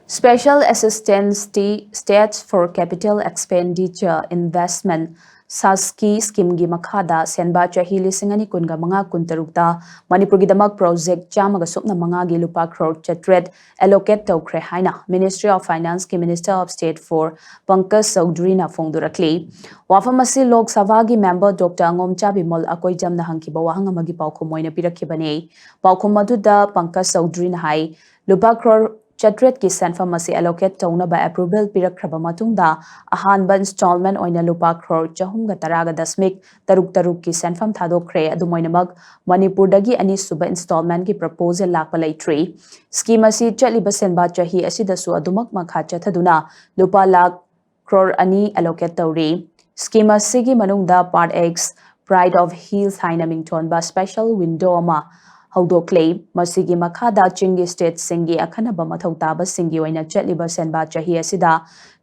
Special Assistance States for Capital Expenditure Investment SASKI scheme gi makhada senba chahi lisingani kunga manga kuntarukta Manipur gi damak project chamaga supna manga gi Lupa Crore chatred allocate Toukhre haina Ministry of Finance ki Minister of State for Pankaj Chaudhary na phongdurakli wafamasi Lok Sabha gi member Dr. Angomcha Bimol akoi jamna hangkiba wahang amagi paukhum moina pirakhibane paukhum maduda Pankaj Chaudhary na hai Lupa Crore Chatret ki senfam asi allocate tawna ba approval pirakraba matungda ahanba installment oina Lupa Crore chahum ga taraga dasmik taruk ki senfam thadokre adumoinamag Manipur dagi ani suba installment ki proposal lakpa leitri scheme asi chaliba senba chahi asidasu adumak makha chathaduna Lupa lakh crore ani allocate tawri scheme asi gi manungda part X Pride of Hills haina mington ba special window ama Haudoklei masigi makhada chingi state singi akhanaba mathau taba singi oina chatliba senba chahi asida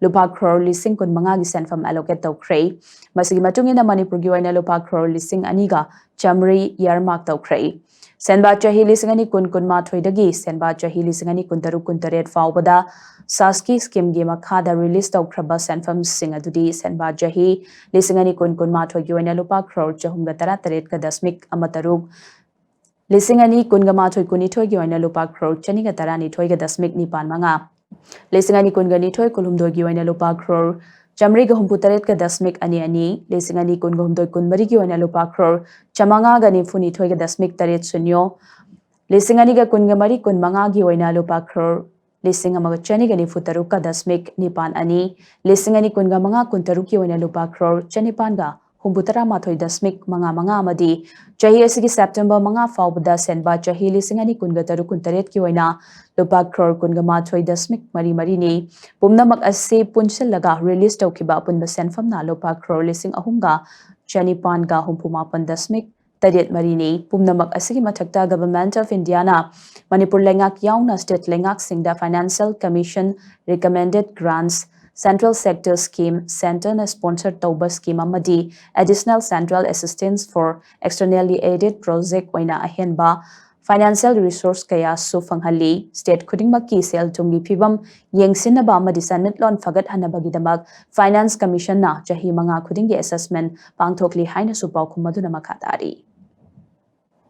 Lupa Crore lising kun manga gi senfam allocate tawkhre masigi matungina Manipur gi oina Lupa Crore lising aniga chamri yarmark tawkhre senba chahi lising ani kun ma thoidagi senba chahi lising ani kun taru kun taret fawbada saski scheme gi makhada release tawkhraba senfam sing adudi senba chahi lising ani kun ma thoigi oina Lupa Crore chahumga tara taret ka dasmik amataruk Lisingani kungama thoi kuni thoi gi oina Lupa Crore chaniga tarani thoi ga dasmik ni pan manga Lisingani kungani thoi kulumdoi gi oina Lupa Crore chamri ga humputaret ga dasmik ani Lisingani kunga humdoi kunmari gi oina Lupa Crore chamanga ga ni funi thoi ga dasmik taret sunyo Lisingani ga kungamari kunmanga gi oina Lupa Crore Lising amaga chani ga ni futaruk ka dasmik ni pan ani Lisingani kungamanga kuntaruk gi oina Lupa Crore chani pan ga Humbutara mathoi dasmik manga amadi chahi asigi September manga fawbada senba chahi lisingani kunga taru kuntaret ki oina Lupa Crore kunga mathoi dasmik mari ni pumnamak asi punsilaga release tawkiba punba senfam na Lupa Crore lising ahunga chani pan ga humpuma pan dasmik tadiet mari ni pumnamak asigi mathakta Government of India na Manipur lengak yauna state lengak singda Financial Commission recommended grants Central Sector Scheme, Center sponsored Tauba Scheme Amadi, Additional Central Assistance for Externally Aided Project Oina Ahenba, Financial Resource Kaya Sufanghali, State Kudingmaki Sel Tungi Pibam, Yengsinaba Amadi Sanitlon Fagat Hanabagidamag, Finance Commission na Jahi Manga Kudingi Assessment, Pangtokli Haina Supau Kumaduna Makatari.